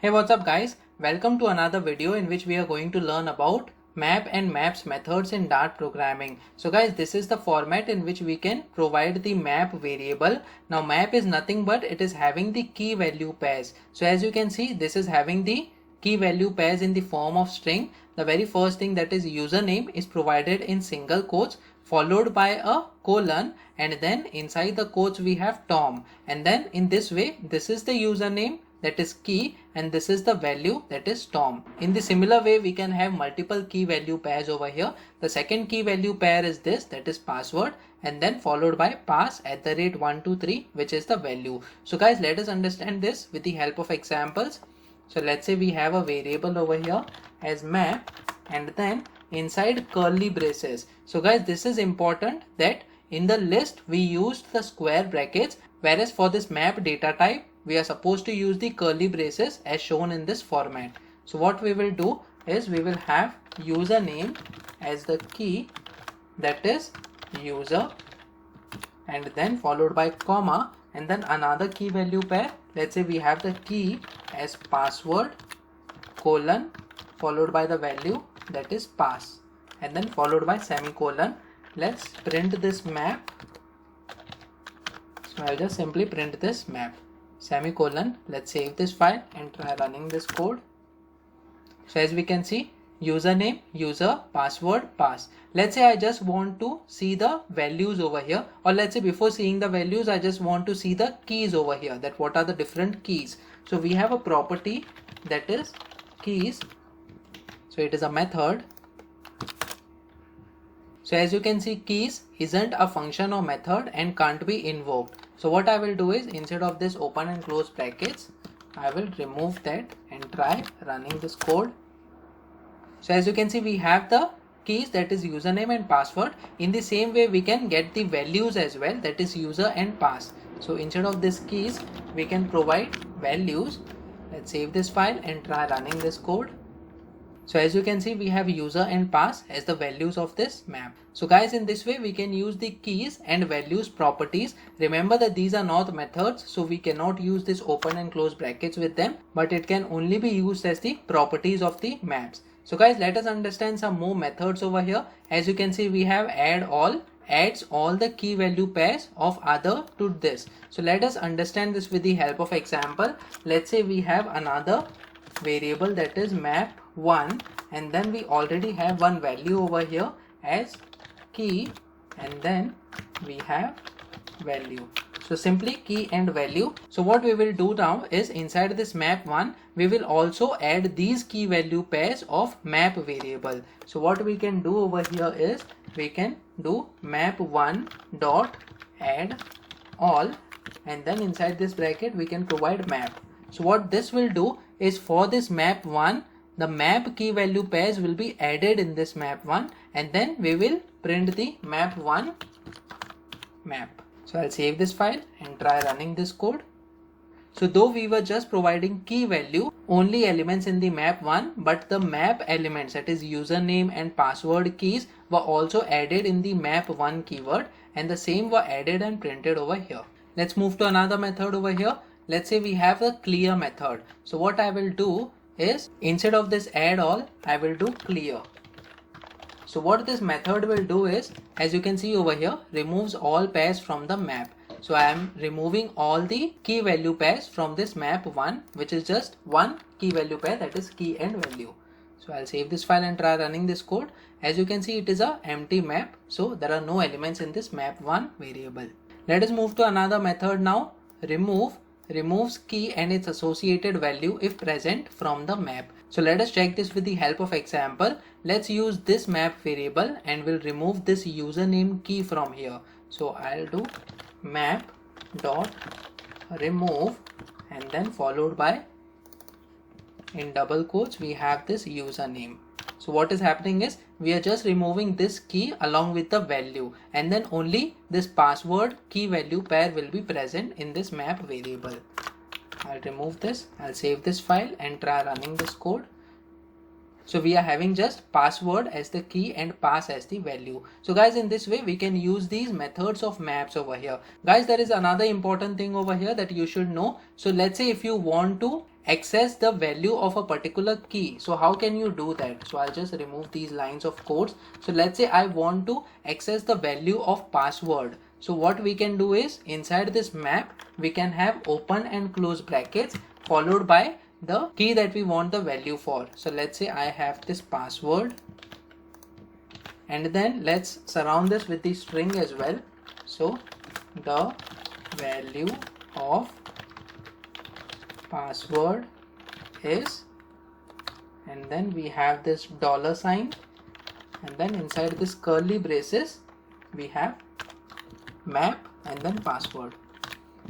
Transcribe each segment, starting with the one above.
Hey, what's up guys? Welcome to another video in which we are going to learn about map and maps methods in Dart programming. So guys, this is the format in which we can provide the map variable. Now map is nothing but it is having the key value pairs. So as you can see, this is having the key value pairs in the form of string. The very first thing, that is username, is provided in single quotes followed by a colon, and then inside the quotes we have Tom, and then in this way this is the username, that is key, and this is the value, that is Tom. In the similar way we can have multiple key value pairs over here. The second key value pair is this, that is password, and then followed by pass @123, which is the value. So guys, let us understand this with the help of examples. So let's say we have a variable over here as map, and then inside curly braces. So guys, this is important that in the list we used the square brackets, whereas for this map data type we are supposed to use the curly braces as shown in this format. So what we will do is we will have username as the key, that is user, and then followed by comma, and then another key value pair. Let's say we have the key as password colon followed by the value, that is pass, and then followed by semicolon. Let's print this map. So I'll just simply print this map, semicolon. Let's save this file and try running this code. So as we can see, username, user, password, pass. Let's say I just want to see the values over here, or let's say before seeing the values I just want to see the keys over here, that what are the different keys. So we have a property, that is keys. So it is a method. So as you can see, keys isn't a function or method and can't be invoked. So what I will do is, instead of this open and close brackets, I will remove that and try running this code. So as you can see, we have the keys, that is username and password. In the same way we can get the values as well, that is user and pass. So instead of this keys we can provide values. Let's save this file and try running this code. So as you can see, we have user and pass as the values of this map. So guys, in this way we can use the keys and values properties. Remember that these are not methods, so we cannot use this open and close brackets with them, but it can only be used as the properties of the maps. So guys, let us understand some more methods over here. As you can see, we have add all, adds all the key value pairs of other to this. So let us understand this with the help of example. Let's say we have another variable, that is map1, and then we already have one value over here as key, and then we have value. So simply key and value. So what we will do now is, inside this map1 we will also add these key value pairs of map variable. So what we can do over here is we can do map1 dot add all, and then inside this bracket we can provide map. So what this will do is, for this map1 the map key value pairs will be added in this map1, and then we will print the map1 map. So I'll save this file and try running this code. So though we were just providing key value, only elements in the map1, but the map elements, that is username and password keys, were also added in the map1 keyword, and the same were added and printed over here. Let's move to another method over here. Let's say we have a clear method. So what I will do is, instead of this add all, I will do clear. So what this method will do is, as you can see over here, removes all pairs from the map. So I am removing all the key value pairs from this map1, which is just one key value pair, that is key and value. So I'll save this file and try running this code. As you can see, it is a empty map, so there are no elements in this map1 variable. Let us move to another method now. Remove removes key and its associated value if present from the map. So let us check this with the help of example. Let's use this map variable and we'll remove this username key from here. So I'll do map dot remove, and then followed by, in double quotes, we have this username. So what is happening is, we are just removing this key along with the value, and then only this password key value pair will be present in this map variable. I'll remove this, I'll save this file and try running this code. So we are having just password as the key and pass as the value. So guys, in this way we can use these methods of maps over here. Guys, there is another important thing over here that you should know. So let's say if you want to access the value of a particular key. So how can you do that? So I'll just remove these lines of codes. So let's say I want to access the value of password. So what we can do is inside this map, we can have open and close brackets followed by the key that we want the value for. So let's say I have this password, and then let's surround this with the string as well. So the value of password is, and then we have this dollar sign, and then inside this curly braces we have map and then password.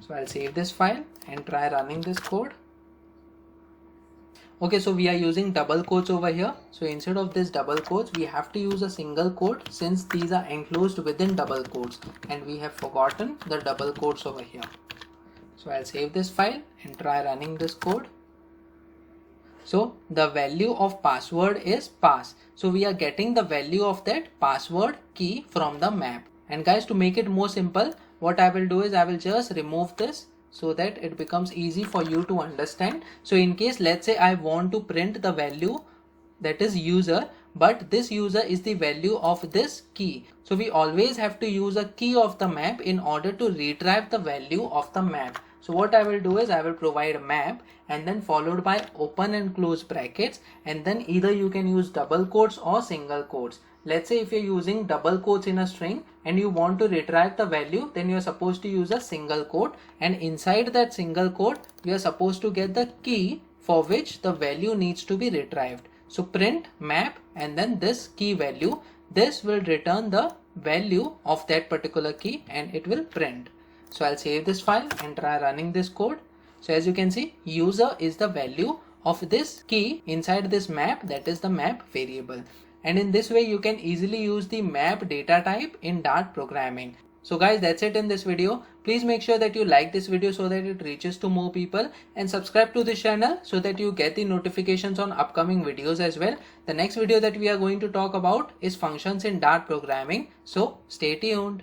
So I'll save this file and try running this code. Okay, so we are using double quotes over here. So instead of this double quotes, we have to use a single quote since these are enclosed within double quotes, and we have forgotten the double quotes over here. So I'll save this file and try running this code. So the value of password is pass. So we are getting the value of that password key from the map. And guys, to make it more simple, what I will do is I will just remove this so that it becomes easy for you to understand. So in case, let's say I want to print the value that is user, but this user is the value of this key. So we always have to use a key of the map in order to retrieve the value of the map. So what I will do is I will provide a map and then followed by open and close brackets, and then either you can use double quotes or single quotes. Let's say if you're using double quotes in a string and you want to retrieve the value, then you're supposed to use a single quote, and inside that single quote you are supposed to get the key for which the value needs to be retrieved. So print map and then this key value, this will return the value of that particular key and it will print. So I'll save this file and try running this code. So as you can see, user is the value of this key inside this map, that is the map variable. And in this way you can easily use the map data type in Dart programming. So guys, that's it in this video. Please make sure that you like this video so that it reaches to more people, and subscribe to this channel so that you get the notifications on upcoming videos as well. The next video that we are going to talk about is functions in Dart programming. So stay tuned.